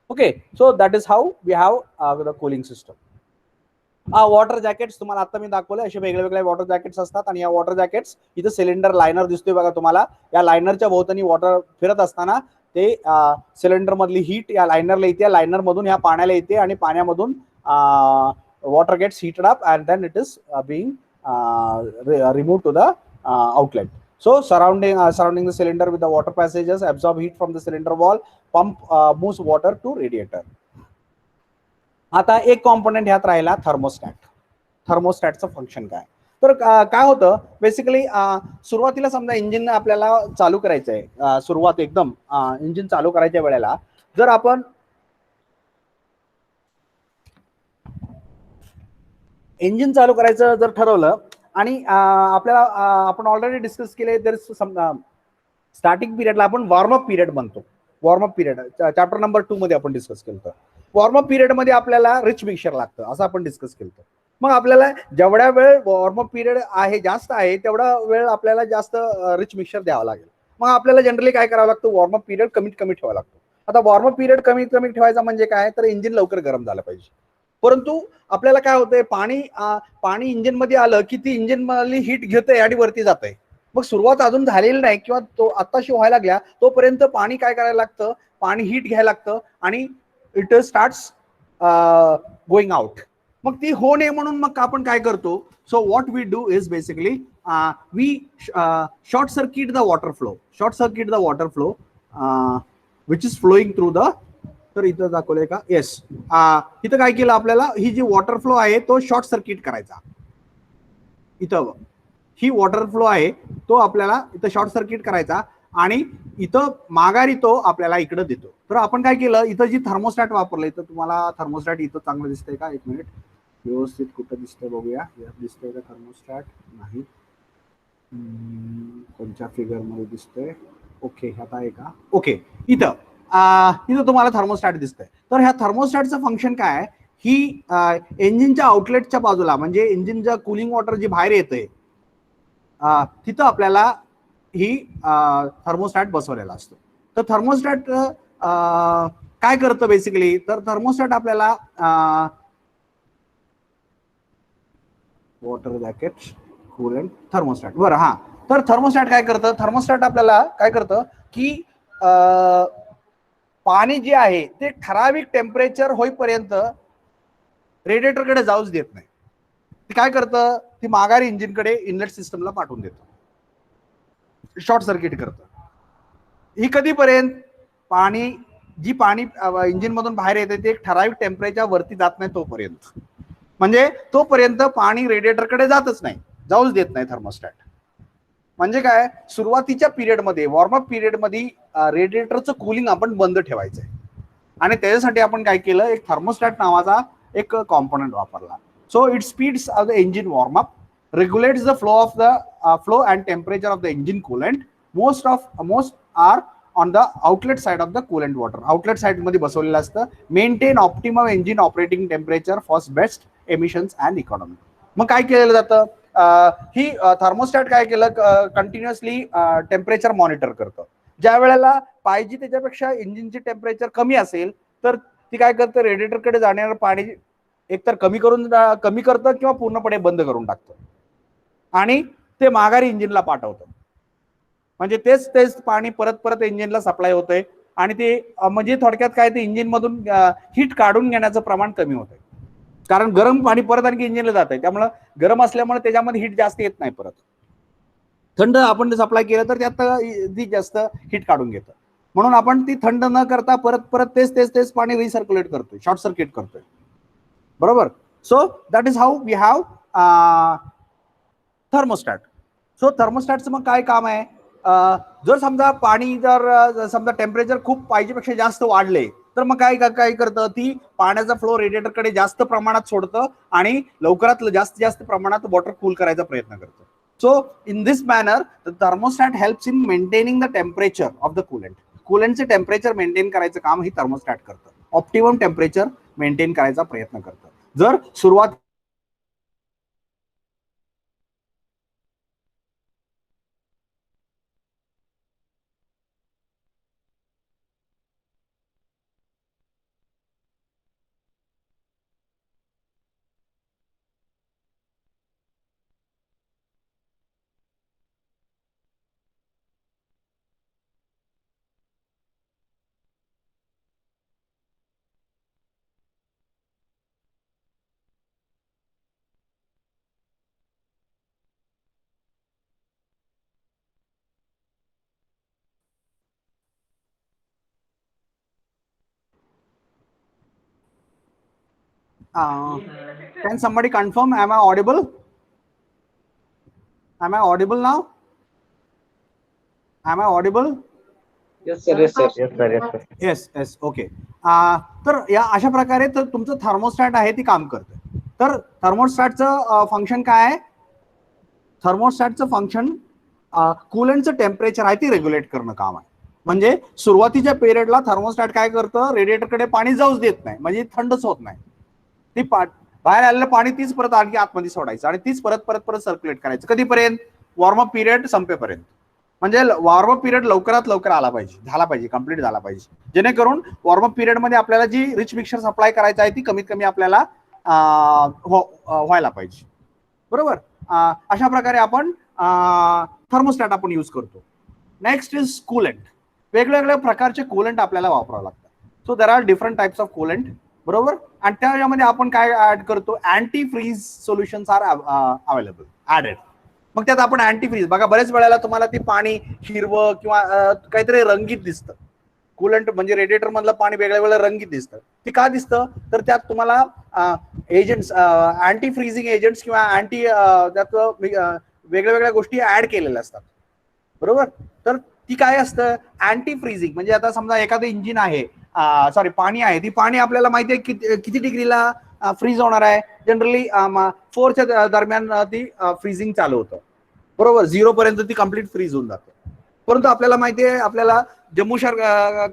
Speaker 2: Okay, so that is how we have the cooling system. Water jackets तुम्हाला आता मी दाखवले, असे वेगळे वेगळे वॉटर जॅकेट्स असतात. आणि या वॉटर जॅकेट्स, इथं सिलेंडर लायनर दिसतोय बघा तुम्हाला, या लायनरच्या भोवतानी वॉटर फिरत असताना ते सिलेंडर मधली हीट या लायनरला येते, लायनर मधून ह्या पाण्याला येते आणि पाण्यामधून water gets heated up and then it is being removed to the outlet. So surrounding the cylinder with the water passages absorb heat from the cylinder wall, pump moves water to radiator. आता एक component ह्यात राहिला thermostat. थर्मोस्टॅटचं function काय? तर काय होतं basically, सुरुवातीला समजा इंजिन आपल्याला चालू करायचं आहे, सुरुवात एकदम इंजिन चालू करायच्या वेळेला जर आपण इंजिन चालू करायचं जर ठरवलं आणि आपल्याला आपण ऑलरेडी डिस्कस केले, तर स्टार्टिंग पिरियडला आपण वॉर्मअप पिरियड म्हणतो. वॉर्मअप पिरियड चॅप्टर नंबर 2 मध्ये आपण डिस्कस केलं. वॉर्मअप पिरियड मध्ये आपल्याला रिच मिक्सचर लागतं असं आपण डिस्कस केलं. मग आपल्याला जेवढ्या वेळ वॉर्मअप पिरियड आहे जास्त आहे तेवढा वेळ आपल्याला जास्त रिच मिक्सचर द्यावं लागेल. मग आपल्याला जनरली काय करावं लागतं, वॉर्मअप पिरियड कमीत कमी ठेवावा लागतो. आता वॉर्मअप पिरियड कमीत कमी ठेवायचा म्हणजे काय, तर इंजिन लवकर गरम झालं पाहिजे. परंतु आपल्याला काय होतंय, पाणी इंजिन मध्ये आलं की ती इंजिन मधली हीट घेतंय आणि वरती जातंय. मग सुरुवात अजून झालेली नाही किंवा तो आत्ताशी व्हायला लागल्या तोपर्यंत पाणी काय करायला लागतं, पाणी हीट घ्यायला लागतं आणि इट स्टार्ट्स गोइंग आउट. मग ती होऊ नये म्हणून मग आपण काय करतो, so what we do is basically we short circuit the water flow which is flowing through the. तर इथं दाखवलंय का, येस, इथं काय केलं आपल्याला, ही जी वॉटर फ्लो आहे तो शॉर्ट सर्किट करायचा. इथं ही वॉटर फ्लो आहे तो आपल्याला इथं शॉर्ट सर्किट करायचा आणि इथं माघारी तो आपल्याला इकडे देतो. तर आपण काय केलं, इथं जी थर्मोस्टॅट वापरलं, इथं तुम्हाला थर्मोस्टॅट इथं चांगलं दिसतंय का, एक मिनिट व्यवस्थित कुठं दिसतंय बघूया, दिसतंय का थर्मोस्टॅट, नाही कोणत्या फिगर मध्ये दिसतंय, ओके ह्यात आहे का, ओके इथं तुम्हाला थर्मोस्टॅट दिसतंय. तर ह्या थर्मोस्टॅटचं फंक्शन काय आहे, ही इंजिनच्या आउटलेटच्या बाजूला म्हणजे इंजिनच्या कुलिंग वॉटर जी बाहेर येते तिथं आपल्याला ही थर्मोस्टॅट बसवलेला असतो. तर थर्मोस्टॅट काय करतं बेसिकली, तर थर्मोस्टॅट आपल्याला वॉटर जॅकेट कूलंट थर्मोस्टॅट, बरं हा, तर थर्मोस्टॅट काय करतं, थर्मोस्टॅट आपल्याला काय करतं की पाणी जे आहे ते ठराविक टेम्परेचर होईपर्यंत रेडिएटरकडे जाऊच देत नाही. ते काय करतं, ती माघारी इंजिनकडे इनलेट सिस्टमला पाठवून देतं, शॉर्ट सर्किट करतं. ही कधीपर्यंत, पाणी इंजिन मधून बाहेर येते ते ठराविक टेम्परेचर वरती जात नाही तोपर्यंत. म्हणजे तोपर्यंत पाणी रेडिएटरकडे जातच नाही, जाऊच देत नाही थर्मोस्टॅट. म्हणजे काय, सुरुवातीच्या पिरियडमध्ये वॉर्मअप पिरियडमध्ये रेडिएटरचं कूलिंग आपण बंद ठेवायचं आहे आणि त्याच्यासाठी आपण काय केलं, एक थर्मोस्टॅट नावाचा एक कॉम्पोनंट वापरला. So it speeds the engine warm up, regulates the flow of the flow and temperature of the engine coolant. Most are on the outlet side of the coolant water. Outlet side मध्ये बसवलेलं असतं. Maintain optimum engine operating temperature for best emissions and economy. मग काय केलेलं जातं, ही thermostat काय केलं, continuously temperature monitor करतं. ज्या वेळेला पाहिजे त्याच्यापेक्षा इंजिनची टेम्परेचर कमी असेल तर ती काय करतं, रेडिएटरकडे जाणारं पाणी एकतर कमी करतं किंवा पूर्णपणे बंद करून टाकतं आणि ते माघारी इंजिनला पाठवतं. म्हणजे तेच पाणी परत परत इंजिनला सप्लाय होतंय आणि ते म्हणजे थोडक्यात काय, ते इंजिन मधून हीट काढून घेण्याचं प्रमाण कमी होतंय, कारण गरम पाणी परत आणखी इंजिनला जात आहे, त्यामुळे गरम असल्यामुळे त्याच्यामध्ये हीट जास्त येत नाही. परत थंड आपण सप्लाय केलं तर त्यात जास्त हीट काढून घेतं. म्हणून आपण ती थंड न करता परत परत तेच पाणी रिसर्क्युलेट करतोय, शॉर्ट सर्किट करतोय. बरोबर. So that is how we have thermostat. So थर्मोस्टॅटचं मग काय काम आहे, जर समजा पाणी जर समजा टेम्परेचर खूप पाहिजेपेक्षा जास्त वाढले तर मग काय करतं, ती पाण्याचा फ्लो रेडिएटरकडे जास्त प्रमाणात सोडतं आणि लवकरात जास्त प्रमाणात वॉटर कूल करायचा प्रयत्न करतं. So in this manner the thermostat helps in maintaining the temperature of the coolant. कूलंटचे टेम्परेचर मेंटेन करायचं काम ही थर्मोस्टॅट करतं. ऑप्टिमम टेम्परेचर मेंटेन करायचा प्रयत्न करतं. जर सुरुवात can somebody confirm, am I audible? Am I audible now? Am I audible?
Speaker 3: Yes sir, yes sir, yes sir, yes sir.
Speaker 2: Yes, okay. तर या अशा प्रकारे तर तुमचं थर्मोस्टॅट आहे ती काम करते. तर थर्मोस्टॅटचं फंक्शन काय आहे, थर्मोस्टॅटचं फंक्शन कूलंटचं टेम्परेचर आहे ती रेग्युलेट करणं काम आहे. म्हणजे सुरुवातीच्या पिरियडला थर्मोस्टॅट काय करतं, रेडिएटरकडे पाणी जाऊच देत नाही, म्हणजे थंडच होत नाही. ती बाहेर आलेलं पाणी तीच परत आणखी आतमध्ये सोडायचं आणि तीच परत सर्क्युलेट करायचं. कधीपर्यंत, वॉर्मअप पिरियड संपेपर्यंत. म्हणजे वॉर्मअप पिरियड लवकरात लवकर झाला पाहिजे, कंप्लीट झाला पाहिजे, जेणेकरून वॉर्मअप पिरियड मध्ये आपल्याला जी रिच मिक्सचर सप्लाय करायचं आहे ती कमीत कमी आपल्याला व्हायला पाहिजे. बरोबर. अशा प्रकारे आपण थर्मोस्टॅट आपण यूज करतो. Next is coolant. वेगवेगळ्या प्रकारचे कूलंट आपल्याला वापरावं लागतात. So there are different types of coolant. बरोबर. आणि त्याच्यामध्ये आपण काय ऍड करतो, anti freeze solutions are available added. मग त्यात आपण अँटी फ्रीज बघा, बऱ्याच वेळेला तुम्हाला ती पाणी हिरवं किंवा काहीतरी रंगीत दिसतं. कूलंट म्हणजे रेडिएटर मधलं पाणी वेगळ्या रंगीत दिसतं. ते का दिसतं, तर त्यात तुम्हाला एजंट्स, अँटी फ्रीजिंग एजंट्स किंवा त्यात वेगळ्या गोष्टी ऍड केलेल्या असतात. बरोबर. तर ती काय असतं, अँटी फ्रीजिंग. म्हणजे आता समजा एखादं इंजिन आहे, पाणी आहे, ती पाणी आपल्याला माहिती आहे किती डिग्रीला फ्रीज होणार आहे. जनरली 4च्या दरम्यान ती फ्रीजिंग चालू होतं. बरोबर. 0 पर्यंत ती कम्प्लीट फ्रीज होऊन जाते. परंतु आपल्याला माहिती आहे, आपल्याला जम्मू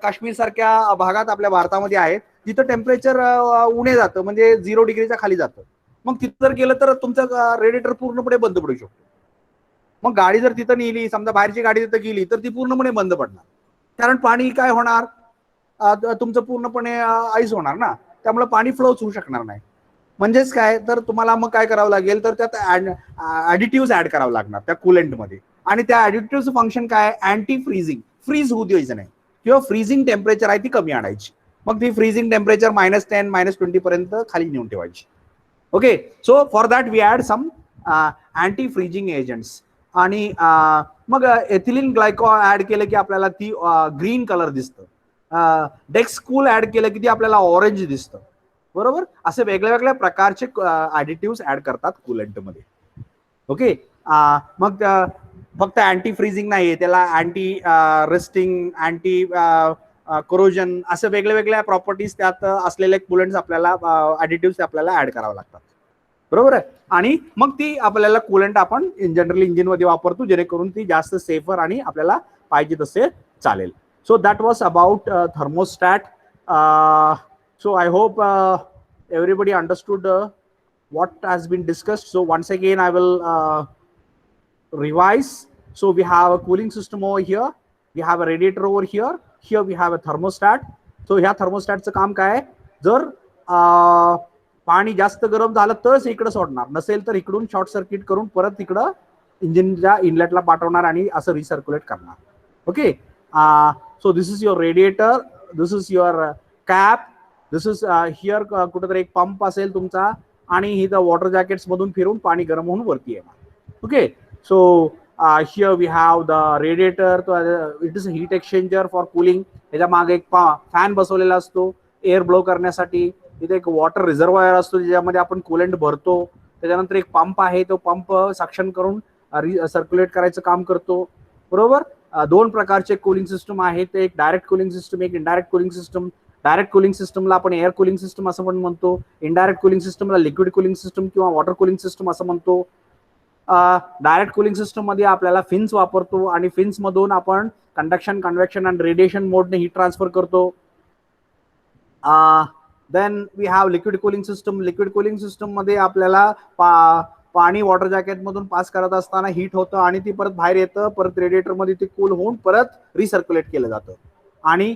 Speaker 2: काश्मीर सारख्या भागात आपल्या भारतामध्ये आहे जिथं टेम्परेचर उणे जातं, म्हणजे 0 डिग्रीच्या खाली जातं. मग तिथं जर गेलं तर तुमचं रेडिएटर पूर्णपणे बंद पडू शकतो. मग गाडी जर तिथं नेली, समजा बाहेरची गाडी तिथं गेली तर ती पूर्णपणे बंद पडणार, कारण पाणी काय होणार, तुमचं पूर्णपणे आईस होणार ना, त्यामुळे पाणी फ्लोच होऊ शकणार नाही. म्हणजेच काय, तर तुम्हाला मग काय करावं लागेल, तर त्यात ऍडिटिव्ह ऍड करावं लागणार त्या कूलंटमध्ये. आणि त्या ऍडिटिव्हचं फंक्शन काय, अँटी फ्रीजिंग. फ्रीज होऊ द्यायचं नाही किंवा फ्रीजिंग टेम्परेचर आहे ती कमी आणायची. मग ती फ्रीजिंग टेम्परेचर -10 -20 पर्यंत खाली नेऊन ठेवायची. Okay. So for that we add some anti freezing agents. आणि मग एथिलीन ग्लायकॉल ऍड केलं की आपल्याला ती ग्रीन कलर दिसतं. डेक्स कूल ऍड केलं की ती आपल्याला ऑरेंज दिसतं. बरोबर. असे वेगळ्या वेगळ्या प्रकारचे ऍडिटिव्ह ऍड करतात कूलंट मध्ये. ओके. मग फक्त अँटी फ्रीजिंग नाही, त्याला अँटी रस्टिंग, अँटी कोरोजन असे वेगळ्या वेगळ्या प्रॉपर्टीज त्यात असलेले कूलंट्स आपल्याला ऍडिटिव्ह आपल्याला ऍड करावे लागतात. बरोबर आहे. आणि मग ती आपल्याला कूलंट आपण जनरली इंजिन मध्ये वापरतो, जेणेकरून ती जास्त सेफर आणि आपल्याला पाहिजे तसे चालेल. So that was about thermostat. So I hope everybody understood what has been discussed. So once again I will revise. So we have a cooling system over here, we have a radiator over here, here we have a thermostat. So ह्या thermostat चं काम काय आहे, जर पाणी जास्त गरम झालं तरच इकडे सोडणार, नसेल तर इकडून शॉर्ट सर्किट करून परत इकडं इंजिनच्या इनलेटला पाठवणार आणि असं रिसर्क्युलेट करणार. Okay. So this is your radiator, this is your cap, this is here कुठेतरी एक पंप असेल तुमचा आणि इथं वॉटर जॅकेट्स मधून फिरून पाणी गरम होऊन वरती येणार. Okay. So here we have the radiator, it is a heat exchanger for cooling. त्याच्या मागे एक फॅन बसवलेला असतो एअर ब्लो करण्यासाठी. इथे एक वॉटर रिझर्वायर असतो ज्याच्यामध्ये आपण कूलंट भरतो. त्याच्यानंतर एक पंप आहे, तो पंप सक्शन करून सर्क्युलेट करायचं काम करतो. बरोबर. दोन प्रकारचे कूलिंग सिस्टम आहेत, एक डायरेक्ट कूलिंग सिस्टम, एक indirect cooling system. Direct cooling सिस्टमला आपण एअर कूलिंग सिस्टम असं पण म्हणतो, इनडायरेक्ट कूलिंग सिस्टमला लिक्विड कूलिंग सिस्टम किंवा वॉटर कूलिंग सिस्टम असं म्हणतो. डायरेक्ट कूलिंग सिस्टम मध्ये आपल्याला फिन्स वापरतो आणि फिन्स मधून आपण कंडक्शन, कन्व्हेक्शन आणि रेडिएशन मोडने हीट ट्रान्सफर करतो. Then we have liquid cooling system. Liquid cooling system मध्ये आपल्याला पाणी वॉटर जॅकेट मधून पास करत असताना हीट होतं आणि ती परत बाहेर येतं, परत रेडिएटर मध्ये ती कूल होऊन परत रिसर्क्युलेट केलं जातं आणि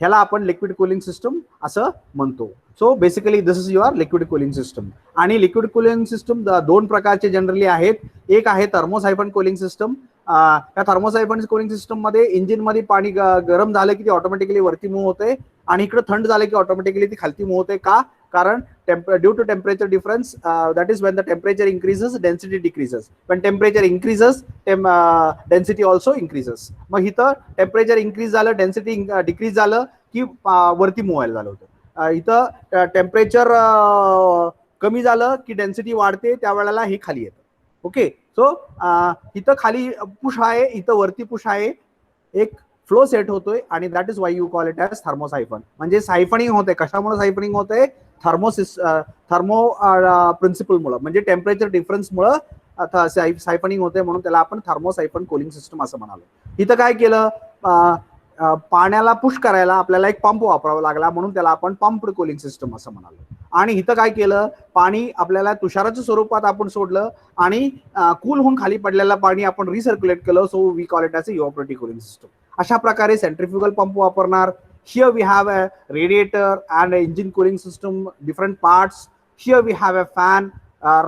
Speaker 2: ह्याला आपण लिक्विड कूलिंग सिस्टम असं म्हणतो. So basically this is your liquid cooling system. आणि लिक्विड कूलिंग सिस्टम दोन प्रकारचे जनरली आहेत. एक आहे थर्मोसायफन कूलिंग सिस्टम. या थर्मोसायफन कूलिंग सिस्टम मध्ये इंजिन मध्ये पाणी गरम झालं की ती ऑटोमॅटिकली वरती मूव्ह होते आणि इकडे थंड झालं की ऑटोमॅटिकली ती खालती मूव्ह होते. का? कारण due to temperature difference, that is when the temperature increases density decreases. when temperature increases density also increases. मग इथं टेम्परेचर इंक्रीज झालं, डेन्सिटी डिक्रीज झालं की वरती मूव्ह व्हायला झालं होतं. इथं टेम्परेचर कमी झालं की डेन्सिटी वाढते, त्यावेळेला हे खाली येतं. ओके. सो इथं खाली पुश आहे, इथं वरती पुश आहे, एक फ्लो सेट होतोय आणि that is why you call it as thermosiphon. म्हणजे सायफनिंग होते. कशामुळे सायफनिंग होते? थर्मो प्रिन्सिपल मुळे, म्हणजे टेम्परेचर डिफरन्स मुळे सायफनिंग होते, म्हणून त्याला आपण थर्मोसायफन कूलिंग सिस्टम असं म्हणालो. इथं काय केलं, पाण्याला पुश करायला आपल्याला एक पंप वापरावा लागला, म्हणून त्याला आपण पंप्ड कूलिंग सिस्टम असं म्हणालो. आणि इथं काय केलं, पाणी आपल्याला तुषाराच्या स्वरूपात आपण सोडलं आणि कूल होऊन खाली पडलेलं पाणी आपण रिसर्क्युलेट केलं. So we call it as a evaporative cooling system. अशा प्रकारे सेंट्रिफ्युगल पंप वापरणार. Here we have a radiator and an engine cooling system, different parts. Here we have a fan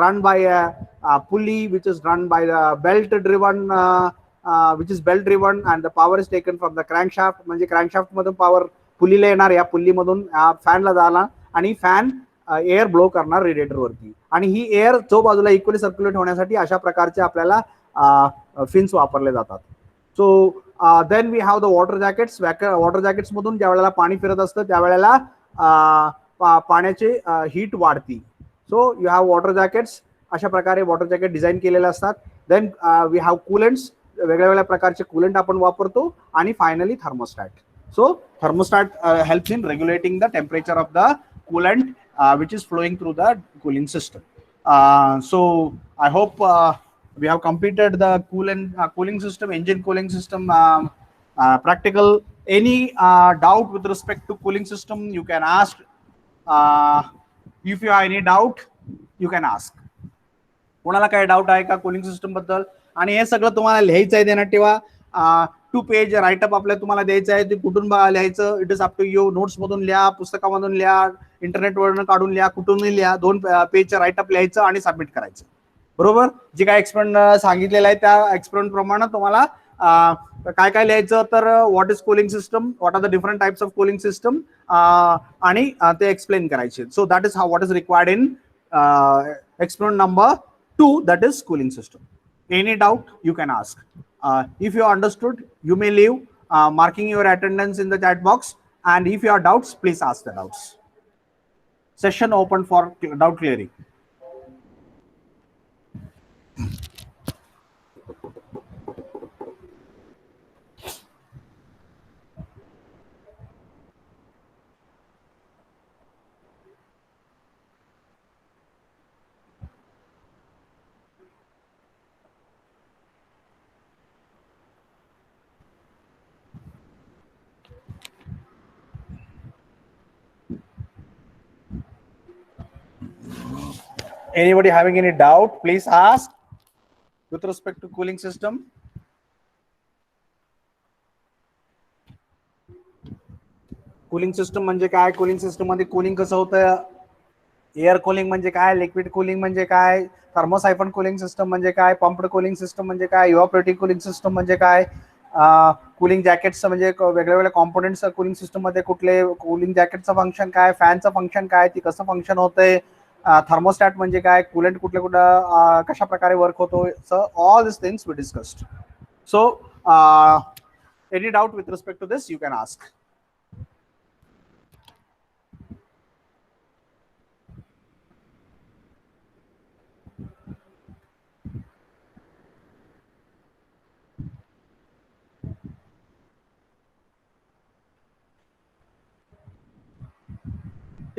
Speaker 2: run by a pulley which is run by the belt driven, and the power is taken from the crankshaft. म्हणजे crankshaft मधून power पुलीला येणार, या pulley मधून fan ला जाणार आणि fan air blow करणार radiator वरती. आणि ही एअर जो बाजूला इक्वली सर्क्युलेट होण्यासाठी अशा प्रकारचे आपल्याला फिन्स वापरले जातात. So then we have the water jackets. Water jackets मधून ज्या वेळेला पाणी फिरत असतं त्यावेळेला पाण्याचे हीट वाढती. So you have water jackets. अशा प्रकारे वॉटर जॅकेट डिझाईन केलेले असतात. Then we have coolants. वेगळ्या वेगळ्या प्रकारचे कूलंट आपण वापरतो. आणि finally thermostat. So thermostat helps in regulating the temperature of the coolant which is flowing through the cooling system. So I hope we have completed the cooling system, engine cooling system practical. Any doubt with respect to cooling system you can ask. If you have any doubt you can ask. कोणाला काय doubt आहे का cooling system बद्दल? आणि हे सगळं तुम्हाला लिहायचं आहे, देण्यात ठेवा. 2 पेज राईटअप आपल्याला तुम्हाला द्यायचं आहे. ते कुठून लिहायचं it is up to you. Notes मधून लिहा, पुस्तकामधून लिहा, इंटरनेटवरून काढून लिहा, कुठूनही लिहा. 2 पेजचं राईटअप लिहायचं आणि सबमिट करायचं. बरोबर. जे काय एक्सपेरिमेंट सांगितलेलं आहे त्या एक्सपेरिमेंट प्रमाणे तुम्हाला काय काय लिहायचं, तर what is cooling system, what are the different types of cooling system, आणि ते एक्सप्लेन करायचे. So that is what is required in experiment number 2, that is cooling system. Any doubt you can ask. If you understood you may leave marking your attendance in the chat box, and if you have doubts please ask the doubts. Session open for doubt clearing. Anybody having any doubt, please ask with respect to cooling system. Cooling system म्हणजे काय, cooling system मध्ये cooling कसं होतं, air cooling म्हणजे काय, liquid cooling म्हणजे काय, थर्मोसायफन cooling system म्हणजे काय, पंप्ड कूलिंग सिस्टम म्हणजे काय, इव्हॅपोरेटिव्ह कूलिंग सिस्टम म्हणजे काय, कूलिंग जॅकेट्स म्हणजे वेगळ्या वेगळ्या कॉम्पोनेंट्स कूलिंग सिस्टम मध्ये कुठले, कूलिंग जॅकेटचं फंक्शन काय, फॅनचं फंक्शन काय, ती कसं फंक्शन होतंय, थर्मोस्टॅट म्हणजे काय, कूलंट कुठल्या कुठं कशा प्रकारे वर्क होतो. So all this things we discussed. So any doubt with respect to this you can ask.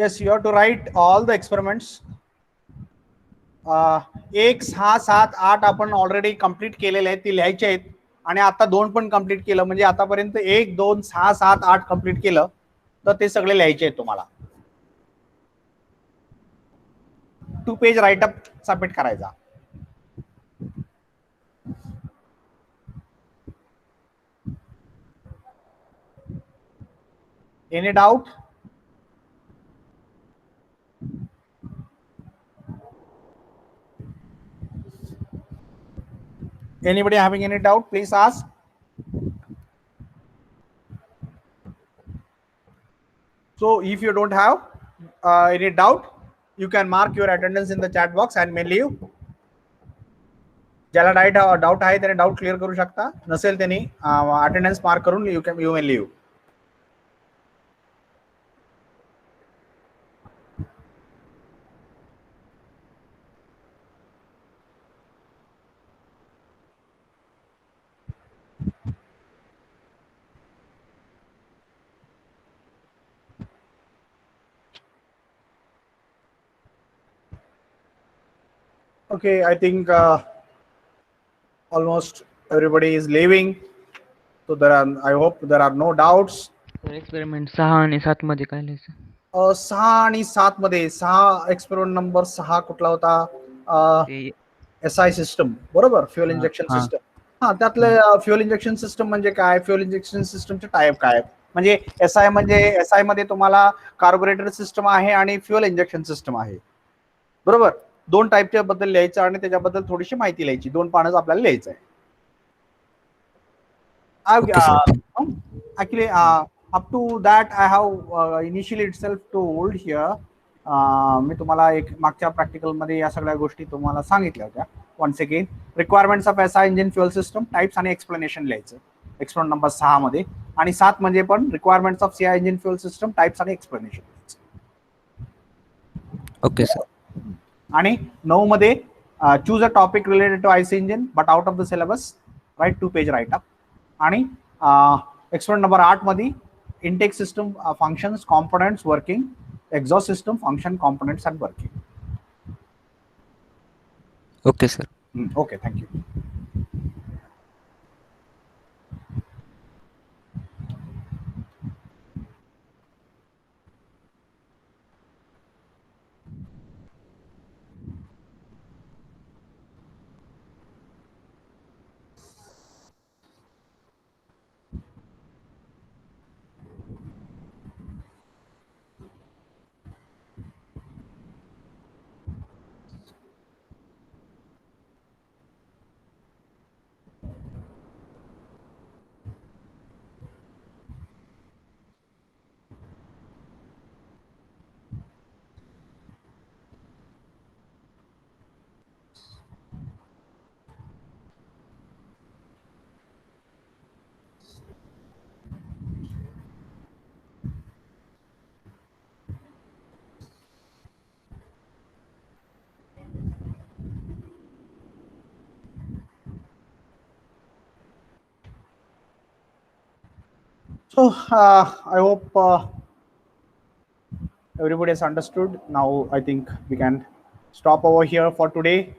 Speaker 2: Yes, you have to write all the experiments. 1, 6, 7, 8 आपण ऑलरेडी कंप्लीट केलेले आहेत, ती लिहायचे आहेत. आणि आता 2 पण कंप्लीट केलं, म्हणजे आतापर्यंत 1, 2, 6, 7, 8 कंप्लीट केलं, तर ते सगळे लिहायचे आहेत तुम्हाला. 2 पेज राईटअप सबमिट करायचा. Any doubt? Anybody having any doubt, please ask. So if you don't have any doubt, you can mark your attendance in the chat box and may leave. ज्याला doubt आहे त्याने doubt clear करू शकता, नसेल त्यांनी attendance mark करून you may leave. Okay, I think almost everybody is leaving, so I hope there are no doubts.
Speaker 4: Experiment 6 आणि 7 मध्ये काय लिहायचं?
Speaker 2: 6 आणि 7 मध्ये 6 एक्सपेरिमेंट नंबर 6 कुठला होता?
Speaker 4: ते
Speaker 2: SI सिस्टम, बरोबर, फ्युएल इंजेक्शन
Speaker 4: हा.
Speaker 2: सिस्टम. हा, त्यातलं फ्युएल इंजेक्शन सिस्टम म्हणजे काय, फ्युएल इंजेक्शन सिस्टमचे टाईप काय, म्हणजे SI म्हणजे SI मध्ये तुम्हाला कार्बोरेटर सिस्टम आहे आणि फ्युएल इंजेक्शन सिस्टम आहे, बरोबर. 2 टाईपच्या बद्दल लिहायचं आणि त्याच्याबद्दल थोडीशी माहिती लिहायची, 2 पानच आपल्याला लिहायचं आहे. Actually, up to that I have initially itself told here. मी तुम्हाला एक मागच्या प्रॅक्टिकल मध्ये या सगळ्या गोष्टी तुम्हाला सांगितल्या होत्या. Once again, requirements of SI engine fuel system, types आणि एक्सप्लेनेशन लिहायचं एक्सपेरिमेंट नंबर 6 मध्ये. आणि 7 म्हणजे पण requirements of CI engine fuel system, types आणि एक्सप्लेनेशन लिहायचं.
Speaker 4: Okay sir.
Speaker 2: आणि 9 मध्ये choose a topic related to IC engine but out of the syllabus, write 2 page write up. आणि एक्सपेरिमेंट नंबर 8 मध्ये intake system functions, components, working, exhaust system function, components and working.
Speaker 4: Okay sir.
Speaker 2: Okay, thank you.
Speaker 1: So I hope everybody has understood. Now I think we can stop over here for today.